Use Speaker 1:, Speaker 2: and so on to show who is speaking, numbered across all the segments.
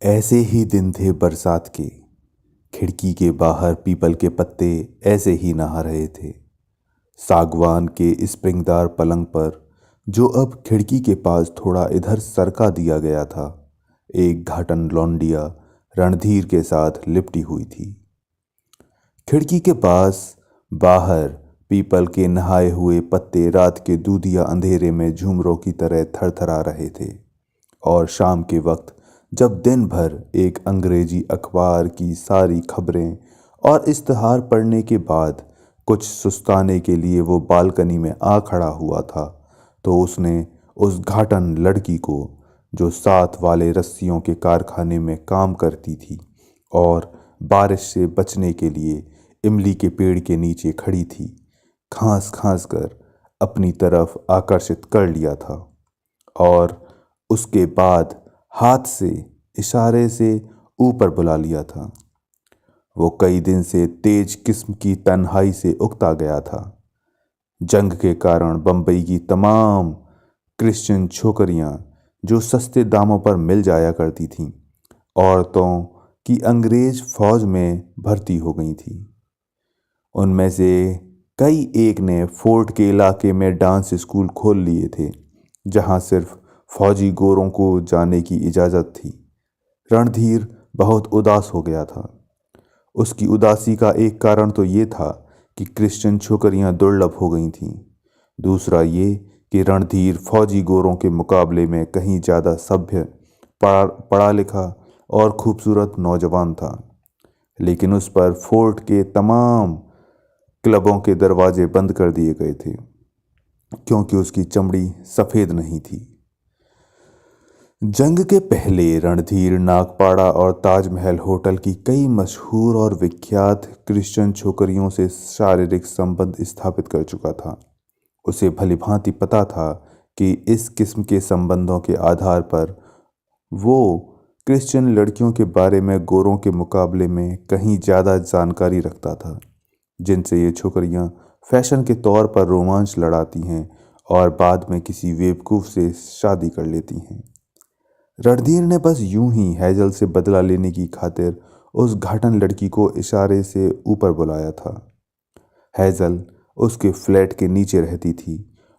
Speaker 1: ऐसे ही दिन थे बरसात के। खिड़की के बाहर पीपल के पत्ते ऐसे ही नहा रहे थे। सागवान के स्प्रिंगदार पलंग पर, जो अब खिड़की के पास थोड़ा इधर सरका दिया गया था, एक घाटन लौंडिया रणधीर के साथ लिपटी हुई थी। खिड़की के पास बाहर पीपल के नहाए हुए पत्ते रात के दूधिया अंधेरे में झूमरों की तरह थरथरा रहे थे। और शाम के वक्त, जब दिन भर एक अंग्रेजी अखबार की सारी खबरें और इश्तहार पढ़ने के बाद कुछ सुस्ताने के लिए वो बालकनी में आ खड़ा हुआ था, तो उसने उस घाटन लड़की को, जो साथ वाले रस्सियों के कारखाने में काम करती थी और बारिश से बचने के लिए इमली के पेड़ के नीचे खड़ी थी, खांस खांस कर अपनी तरफ आकर्षित कर लिया था। और उसके बाद हाथ से इशारे से ऊपर बुला लिया था। वो कई दिन से तेज किस्म की तन्हाई से उकता गया था। जंग के कारण बंबई की तमाम क्रिश्चियन छोकरियां, जो सस्ते दामों पर मिल जाया करती थीं, औरतों की अंग्रेज फौज में भर्ती हो गई थी। उनमें से कई एक ने फोर्ट के इलाके में डांस स्कूल खोल लिए थे, जहां सिर्फ फौजी गोरों को जाने की इजाज़त थी। रणधीर बहुत उदास हो गया था। उसकी उदासी का एक कारण तो ये था कि क्रिश्चियन छोकरियां दुर्लभ हो गई थीं। दूसरा ये कि रणधीर फौजी गोरों के मुकाबले में कहीं ज़्यादा सभ्य, पढ़ा लिखा और खूबसूरत नौजवान था। लेकिन उस पर फोर्ट के तमाम क्लबों के दरवाजे बंद कर दिए गए थे, क्योंकि उसकी चमड़ी सफ़ेद नहीं थी। जंग के पहले रणधीर नागपाड़ा और ताजमहल होटल की कई मशहूर और विख्यात क्रिश्चियन छोकरियों से शारीरिक संबंध स्थापित कर चुका था। उसे भलीभांति पता था कि इस किस्म के संबंधों के आधार पर वो क्रिश्चियन लड़कियों के बारे में गोरों के मुकाबले में कहीं ज़्यादा जानकारी रखता था, जिनसे ये छोकरियां फैशन के तौर पर रोमांच लड़ाती हैं और बाद में किसी बेवकूफ़ से शादी कर लेती हैं। रणधीर ने बस यूं ही हैजल से बदला लेने की खातिर उस घाटन लड़की को इशारे से ऊपर बुलाया था। हैजल उसके फ्लैट के नीचे रहती थी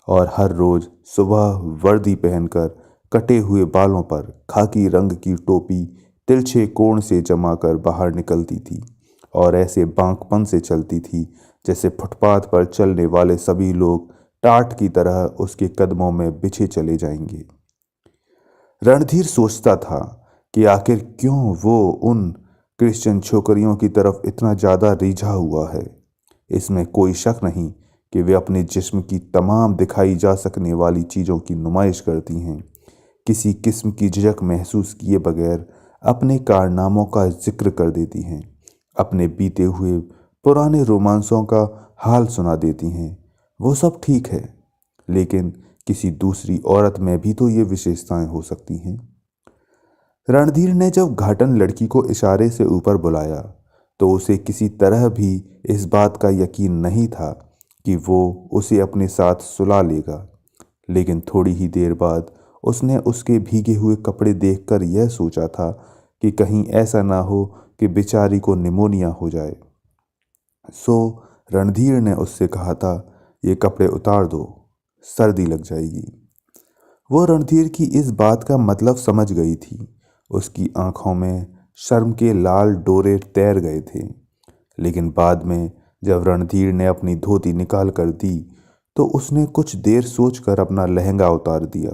Speaker 1: और हर रोज सुबह वर्दी पहनकर कटे हुए बालों पर खाकी रंग की टोपी तिरछे कोण से जमाकर बाहर निकलती थी और ऐसे बांकपन से चलती थी जैसे फुटपाथ पर चलने वाले सभी लोग टाट की तरह उसके कदमों में बिछे चले जाएंगे। रणधीर सोचता था कि आखिर क्यों वो उन क्रिश्चियन छोकरियों की तरफ इतना ज़्यादा रिझा हुआ है। इसमें कोई शक नहीं कि वे अपने जिस्म की तमाम दिखाई जा सकने वाली चीज़ों की नुमाइश करती हैं, किसी किस्म की झिझक महसूस किए बगैर अपने कारनामों का जिक्र कर देती हैं, अपने बीते हुए पुराने रोमांसों का हाल सुना देती हैं। वो सब ठीक है, लेकिन किसी दूसरी औरत में भी तो ये विशेषताएं हो सकती हैं। रणधीर ने जब घाटन लड़की को इशारे से ऊपर बुलाया, तो उसे किसी तरह भी इस बात का यकीन नहीं था कि वो उसे अपने साथ सुला लेगा। लेकिन थोड़ी ही देर बाद उसने उसके भीगे हुए कपड़े देखकर यह सोचा था कि कहीं ऐसा ना हो कि बेचारी को निमोनिया हो जाए। सो रणधीर ने उससे कहा था, ये कपड़े उतार दो, सर्दी लग जाएगी। वो रणधीर की इस बात का मतलब समझ गई थी। उसकी आंखों में शर्म के लाल डोरे तैर गए थे। लेकिन बाद में जब रणधीर ने अपनी धोती निकाल कर दी, तो उसने कुछ देर सोचकर अपना लहंगा उतार दिया,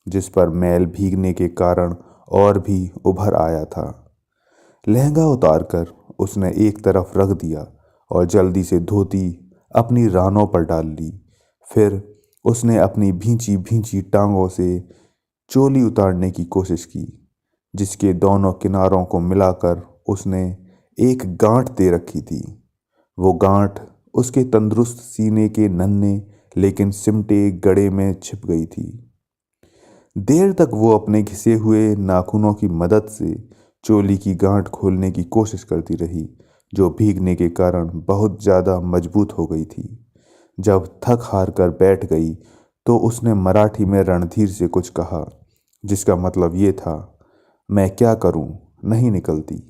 Speaker 1: जिस पर मैल भीगने के कारण और भी उभर आया था। लहंगा उतारकर उसने एक तरफ रख दिया और जल्दी से धोती अपनी रानों पर डाल ली। फिर उसने अपनी भींची भींची टांगों से चोली उतारने की कोशिश की, जिसके दोनों किनारों को मिलाकर उसने एक गांठ दे रखी थी। वो गांठ उसके तंदुरुस्त सीने के नन्हे लेकिन सिमटे गड़े में छिप गई थी। देर तक वो अपने घिसे हुए नाखूनों की मदद से चोली की गांठ खोलने की कोशिश करती रही, जो भीगने के कारण बहुत ज़्यादा मजबूत हो गई थी। जब थक हार कर बैठ गई, तो उसने मराठी में रणधीर से कुछ कहा, जिसका मतलब ये था, मैं क्या करूं, नहीं निकलती।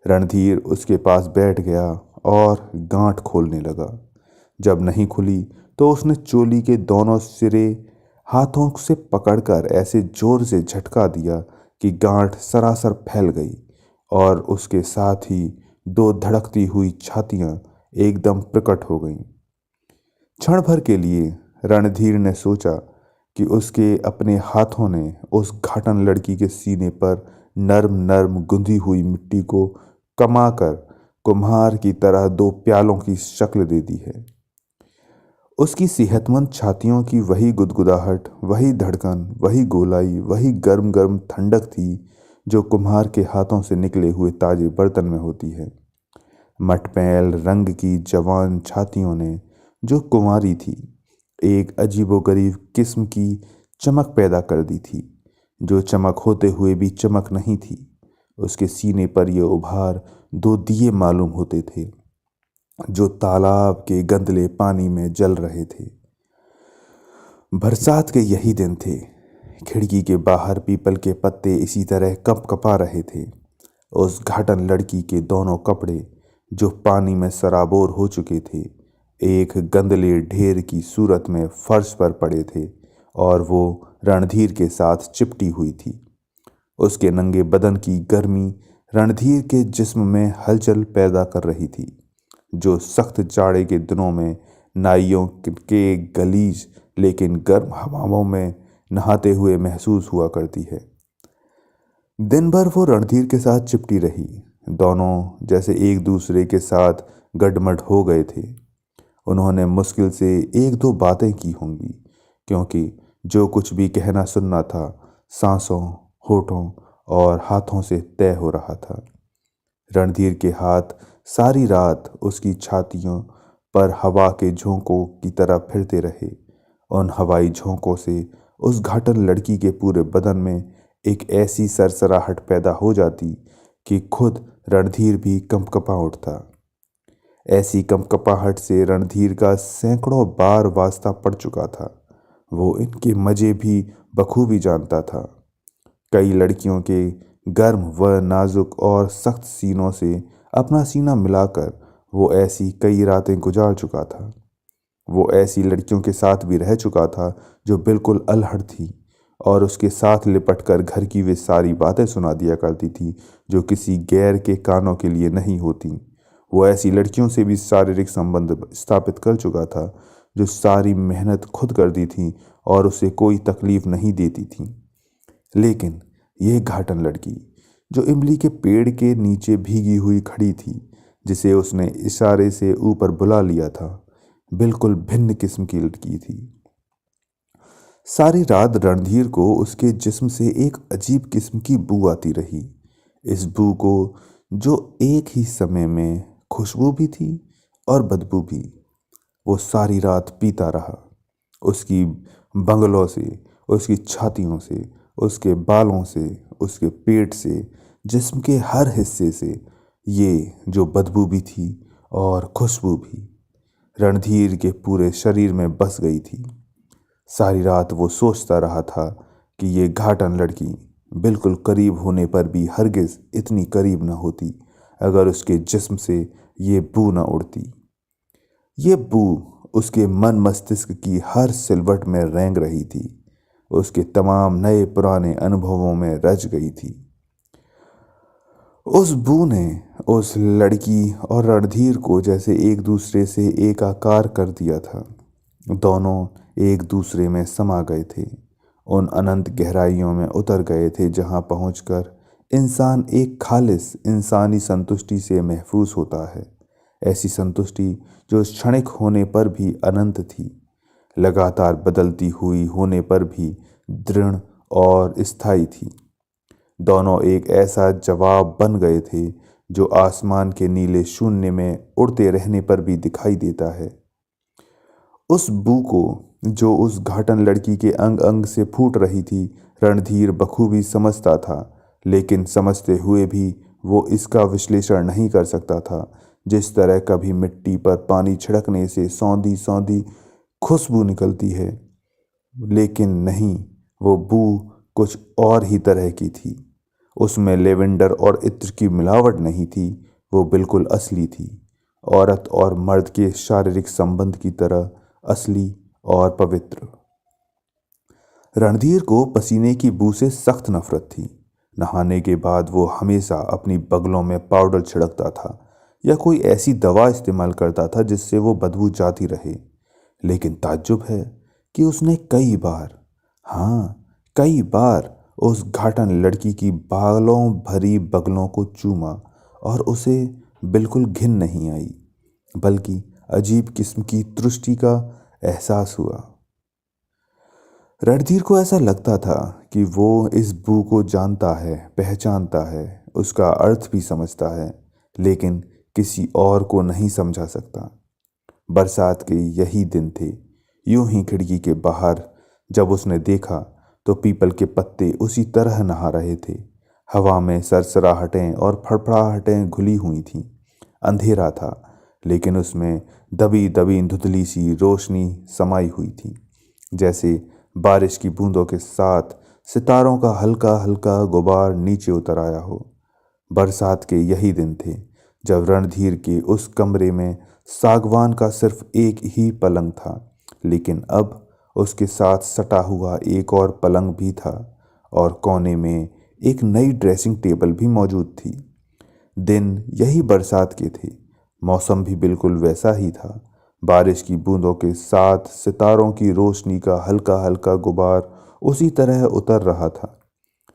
Speaker 1: रणधीर उसके पास बैठ गया और गांठ खोलने लगा। जब नहीं खुली तो उसने चोली के दोनों सिरे हाथों से पकड़कर ऐसे जोर से झटका दिया कि गांठ सरासर फैल गई और उसके साथ ही दो धड़कती हुई छातियां एकदम प्रकट हो गईं। क्षण भर के लिए रणधीर ने सोचा कि उसके अपने हाथों ने उस घाटन लड़की के सीने पर नर्म नर्म गुंदी हुई मिट्टी को कमाकर कुम्हार की तरह दो प्यालों की शक्ल दे दी है। उसकी सेहतमंद छातियों की वही गुदगुदाहट, वही धड़कन, वही गोलाई, वही गर्म गर्म ठंडक थी जो कुम्हार के हाथों से निकले हुए ताजे बर्तन में होती है। मटमैल रंग की जवान छातियों ने, जो कुंवारी थी, एक अजीबोगरीब किस्म की चमक पैदा कर दी थी, जो चमक होते हुए भी चमक नहीं थी। उसके सीने पर ये उभार दो दिए मालूम होते थे जो तालाब के गंदले पानी में जल रहे थे। बरसात के यही दिन थे। खिड़की के बाहर पीपल के पत्ते इसी तरह कपकपा रहे थे। उस घाटन लड़की के दोनों कपड़े, जो पानी में सराबोर हो चुके थे, एक गंदले ढेर की सूरत में फर्श पर पड़े थे और वो रणधीर के साथ चिपटी हुई थी। उसके नंगे बदन की गर्मी रणधीर के जिस्म में हलचल पैदा कर रही थी, जो सख्त जाड़े के दिनों में नाइयों के गलीज लेकिन गर्म हवाओं में नहाते हुए महसूस हुआ करती है। दिन भर वो रणधीर के साथ चिपटी रही। दोनों जैसे एक दूसरे के साथ गडमड हो गए थे। उन्होंने मुश्किल से एक दो बातें की होंगी, क्योंकि जो कुछ भी कहना सुनना था सांसों, होठों और हाथों से तय हो रहा था। रणधीर के हाथ सारी रात उसकी छातियों पर हवा के झोंकों की तरह फिरते रहे। उन हवाई झोंकों से उस घाटन लड़की के पूरे बदन में एक ऐसी सरसराहट पैदा हो जाती कि खुद रणधीर भी कंपकपा उठता। ऐसी कंपकपाहट से रणधीर का सैकड़ों बार वास्ता पड़ चुका था। वो इनके मजे भी बखूबी जानता था। कई लड़कियों के गर्म व नाजुक और सख्त सीनों से अपना सीना मिलाकर वो ऐसी कई रातें गुजार चुका था। वो ऐसी लड़कियों के साथ भी रह चुका था जो बिल्कुल अल्हड़ थी और उसके साथ लिपटकर घर की वे सारी बातें सुना दिया करती थी जो किसी गैर के कानों के लिए नहीं होती। वो ऐसी लड़कियों से भी शारीरिक संबंध स्थापित कर चुका था जो सारी मेहनत खुद करती थी और उसे कोई तकलीफ नहीं देती थी। लेकिन यह घाटन लड़की, जो इमली के पेड़ के नीचे भीगी हुई खड़ी थी, जिसे उसने इशारे से ऊपर बुला लिया था, बिल्कुल भिन्न किस्म की लड़की थी। सारी रात रणधीर को उसके जिस्म से एक अजीब किस्म की बू आती रही। इस बू को, जो एक ही समय में खुशबू भी थी और बदबू भी, वो सारी रात पीता रहा। उसकी बंगलों से, उसकी छातियों से, उसके बालों से, उसके पेट से, जिस्म के हर हिस्से से ये जो बदबू भी थी और खुशबू भी रणधीर के पूरे शरीर में बस गई थी। सारी रात वो सोचता रहा था कि ये घाटन लड़की बिल्कुल करीब होने पर भी हरगिज इतनी करीब न होती अगर उसके जिस्म से ये बू न उड़ती। ये बू उसके मन मस्तिष्क की हर सिलवट में रेंग रही थी, उसके तमाम नए पुराने अनुभवों में रच गई थी। उस बू ने उस लड़की और रणधीर को जैसे एक दूसरे से एकाकार कर दिया था। दोनों एक दूसरे में समा गए थे, उन अनंत गहराइयों में उतर गए थे जहां पहुंचकर इंसान एक खालिस इंसानी संतुष्टि से महफूज होता है। ऐसी संतुष्टि जो क्षणिक होने पर भी अनंत थी, लगातार बदलती हुई होने पर भी दृढ़ और स्थायी थी। दोनों एक ऐसा जवाब बन गए थे जो आसमान के नीले शून्य में उड़ते रहने पर भी दिखाई देता है। उस बू को, जो उस घाटन लड़की के अंग अंग से फूट रही थी, रणधीर बखूबी समझता था, लेकिन समझते हुए भी वो इसका विश्लेषण नहीं कर सकता था। जिस तरह कभी मिट्टी पर पानी छिड़कने से सौंधी सौंधी खुशबू निकलती है, लेकिन नहीं, वो बू कुछ और ही तरह की थी। उसमें लेवेंडर और इत्र की मिलावट नहीं थी, वो बिल्कुल असली थी, औरत और मर्द के शारीरिक संबंध की तरह असली और पवित्र। रणधीर को पसीने की बू से सख्त नफरत थी। नहाने के बाद वो हमेशा अपनी बगलों में पाउडर छिड़कता था या कोई ऐसी दवा इस्तेमाल करता था जिससे वो बदबू जाती रहे। लेकिन ताज्जुब है कि उसने कई बार, हाँ कई बार, उस घाटन लड़की की बालों भरी बगलों को चूमा और उसे बिल्कुल घिन नहीं आई, बल्कि अजीब किस्म की तुष्टि का एहसास हुआ। रणधीर को ऐसा लगता था कि वो इस बू को जानता है, पहचानता है, उसका अर्थ भी समझता है, लेकिन किसी और को नहीं समझा सकता। बरसात के यही दिन थे। यूं ही खिड़की के बाहर जब उसने देखा तो पीपल के पत्ते उसी तरह नहा रहे थे। हवा में सरसराहटें और फड़फड़ाहटें घुली हुई थीं। अंधेरा था, लेकिन उसमें दबी दबी धुंधली सी रोशनी समाई हुई थी, जैसे बारिश की बूंदों के साथ सितारों का हल्का हल्का गुबार नीचे उतर आया हो। बरसात के यही दिन थे जब रणधीर के उस कमरे में सागवान का सिर्फ एक ही पलंग था, लेकिन अब उसके साथ सटा हुआ एक और पलंग भी था और कोने में एक नई ड्रेसिंग टेबल भी मौजूद थी। दिन यही बरसात के थे, मौसम भी बिल्कुल वैसा ही था। बारिश की बूंदों के साथ सितारों की रोशनी का हल्का हल्का गुबार उसी तरह उतर रहा था,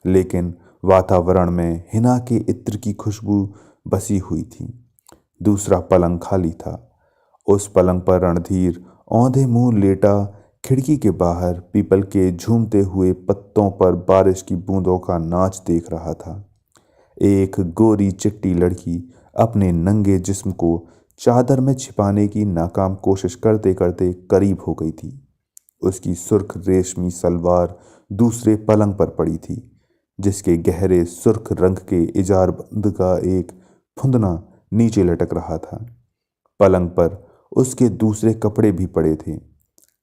Speaker 1: लेकिन वातावरण में हिना के इत्र की खुशबू बसी हुई थी। दूसरा पलंग खाली था। उस पलंग पर रणधीर औंधे मुंह लेटा खिड़की के बाहर पीपल के झूमते हुए पत्तों पर बारिश की बूंदों का नाच देख रहा था। एक गोरी चिट्टी लड़की अपने नंगे जिस्म को चादर में छिपाने की नाकाम कोशिश करते करते करीब हो गई थी। उसकी सुर्ख रेशमी सलवार दूसरे पलंग पर पड़ी थी, जिसके गहरे सुर्ख रंग के इजारबंद का एक फुंदना नीचे लटक रहा था। पलंग पर उसके दूसरे कपड़े भी पड़े थे,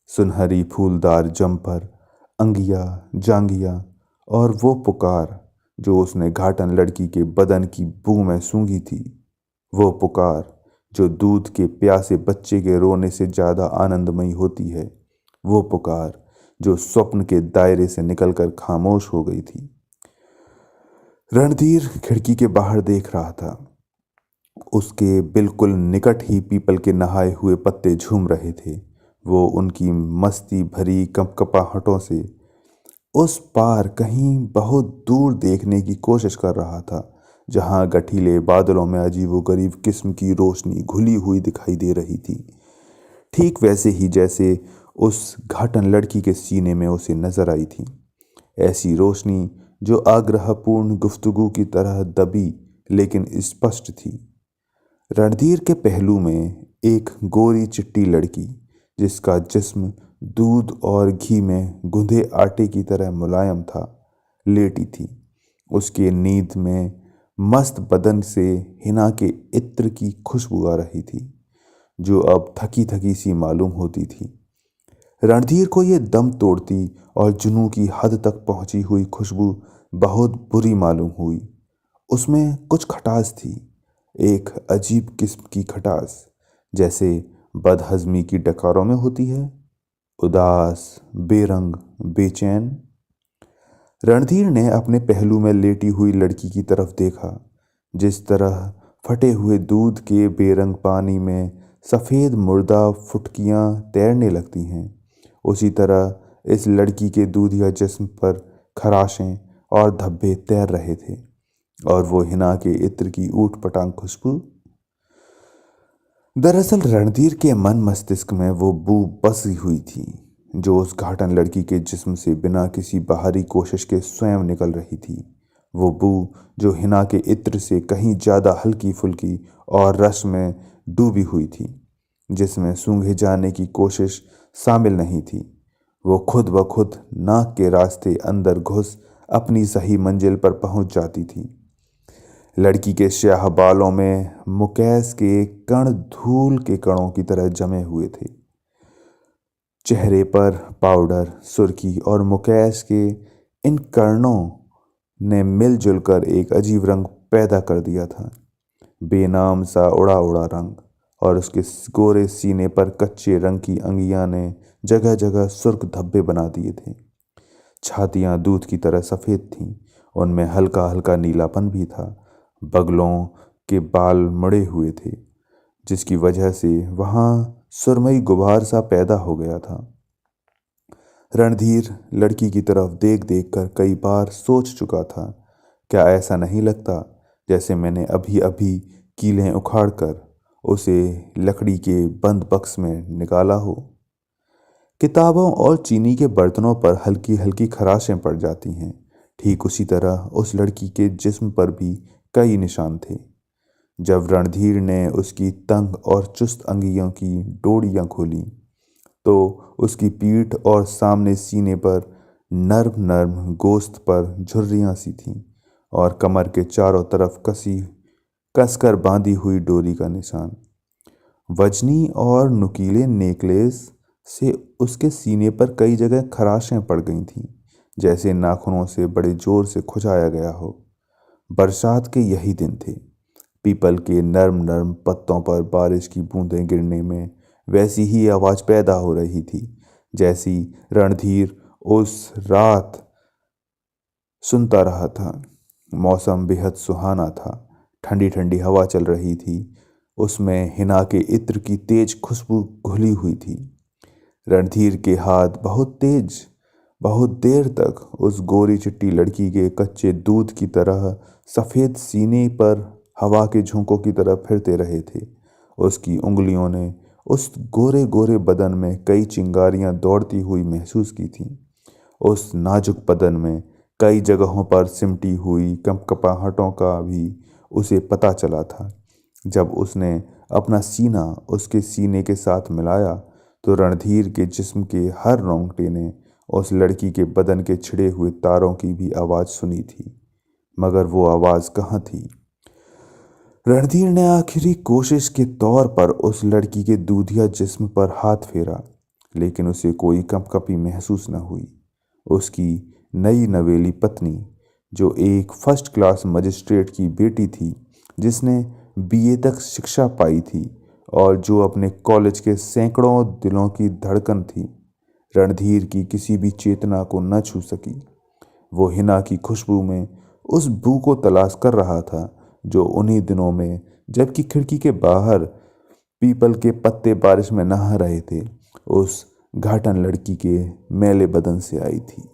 Speaker 1: सुनहरी फूलदार जम्पर, अंगिया, जांगिया और वो पुकार जो उसने घाटन लड़की के बदन की बू में सूंघी थी। वो पुकार जो दूध के प्यासे बच्चे के रोने से ज्यादा आनंदमयी होती है। वो पुकार जो स्वप्न के दायरे से निकलकर खामोश हो गई थी। रणधीर खिड़की के बाहर देख रहा था। उसके बिल्कुल निकट ही पीपल के नहाए हुए पत्ते झूम रहे थे। वो उनकी मस्ती भरी कपकपाहटों से उस पार कहीं बहुत दूर देखने की कोशिश कर रहा था, जहां गठीले बादलों में अजीबोगरीब किस्म की रोशनी घुली हुई दिखाई दे रही थी, ठीक वैसे ही जैसे उस घाटन लड़की के सीने में उसे नजर आई थी। ऐसी रोशनी जो आग्रहपूर्ण गुफ्तगू की तरह दबी लेकिन स्पष्ट थी। रणधीर के पहलू में एक गोरी चिट्टी लड़की, जिसका जिस्म दूध और घी में गुंधे आटे की तरह मुलायम था, लेटी थी। उसके नींद में मस्त बदन से हिना के इत्र की खुशबू आ रही थी, जो अब थकी थकी सी मालूम होती थी। रणधीर को ये दम तोड़ती और जुनून की हद तक पहुंची हुई खुशबू बहुत बुरी मालूम हुई। उसमें कुछ खटास थी, एक अजीब किस्म की खटास, जैसे बदहजमी की डकारों में होती है, उदास, बेरंग, बेचैन। रणधीर ने अपने पहलू में लेटी हुई लड़की की तरफ देखा। जिस तरह फटे हुए दूध के बेरंग पानी में सफ़ेद मुर्दा फुटकियां तैरने लगती हैं, उसी तरह इस लड़की के दूधिया जिस्म पर खराशें और धब्बे तैर रहे थे, और वो हिना के इत्र की ऊट पटांग खुशबू। दरअसल रणधीर के मन मस्तिष्क में वो बू बसी हुई थी, जो उस घाटन लड़की के जिस्म से बिना किसी बाहरी कोशिश के स्वयं निकल रही थी। वो बू जो हिना के इत्र से कहीं ज्यादा हल्की फुल्की और रस में डूबी हुई थी, जिसमें सूंघे जाने की कोशिश शामिल नहीं थी। वो खुद ब खुद नाक के रास्ते अंदर घुस अपनी सही मंजिल पर पहुंच जाती थी। लड़की के स्याह बालों में मुकैस के कण धूल के कणों की तरह जमे हुए थे। चेहरे पर पाउडर, सुर्खी और मुकैस के इन कर्णों ने मिलजुल कर एक अजीब रंग पैदा कर दिया था, बेनाम सा उड़ा उड़ा रंग। और उसके गोरे सीने पर कच्चे रंग की अंगियां ने जगह जगह सुर्ख धब्बे बना दिए थे। छातियां दूध की तरह सफ़ेद थीं, उनमें हल्का हल्का नीलापन भी था। बगलों के बाल मुड़े हुए थे, जिसकी वजह से वहां सुरमई गुबार सा पैदा हो गया था। रणधीर लड़की की तरफ देख देख कर कई बार सोच चुका था, क्या ऐसा नहीं लगता जैसे मैंने अभी अभी कीलें उखाड़कर उसे लकड़ी के बंद बक्स में निकाला हो। किताबों और चीनी के बर्तनों पर हल्की हल्की खराशें पड़ जाती हैं, ठीक उसी तरह उस लड़की के जिस्म पर भी कई निशान थे। जब रणधीर ने उसकी तंग और चुस्त अंगियों की डोरियां खोली, तो उसकी पीठ और सामने सीने पर नर्म नर्म गोश्त पर झुर्रियां सी थीं, और कमर के चारों तरफ कसकर बांधी हुई डोरी का निशान। वजनी और नुकीले नेकलेस से उसके सीने पर कई जगह खराशें पड़ गई थीं, जैसे नाखूनों से बड़े जोर से खुजाया गया हो। बरसात के यही दिन थे। पीपल के नर्म नर्म पत्तों पर बारिश की बूंदें गिरने में वैसी ही आवाज पैदा हो रही थी, जैसी रणधीर उस रात सुनता रहा था। मौसम बेहद सुहाना था। ठंडी ठंडी हवा चल रही थी, उसमें हिना के इत्र की तेज खुशबू घुली हुई थी। रणधीर के हाथ बहुत देर तक उस गोरी चिट्टी लड़की के कच्चे दूध की तरह सफ़ेद सीने पर हवा के झोंकों की तरह फिरते रहे थे। उसकी उंगलियों ने उस गोरे गोरे बदन में कई चिंगारियां दौड़ती हुई महसूस की थीं। उस नाजुक बदन में कई जगहों पर सिमटी हुई कंपकपाहटों का भी उसे पता चला था। जब उसने अपना सीना उसके सीने के साथ मिलाया, तो रणधीर के जिस्म के हर रोंगटे ने उस लड़की के बदन के छिड़े हुए तारों की भी आवाज़ सुनी थी, मगर वो आवाज़ कहाँ थी। रणधीर ने आखिरी कोशिश के तौर पर उस लड़की के दूधिया जिस्म पर हाथ फेरा, लेकिन उसे कोई कंपकपी महसूस न हुई। उसकी नई नवेली पत्नी, जो एक फर्स्ट क्लास मजिस्ट्रेट की बेटी थी, जिसने बीए तक शिक्षा पाई थी और जो अपने कॉलेज के सैकड़ों दिलों की धड़कन थी, रणधीर की किसी भी चेतना को न छू सकी। वो हिना की खुशबू में उस बू को तलाश कर रहा था, जो उन्हीं दिनों में, जबकि खिड़की के बाहर पीपल के पत्ते बारिश में नहा रहे थे, उस घाटन लड़की के मैले बदन से आई थी।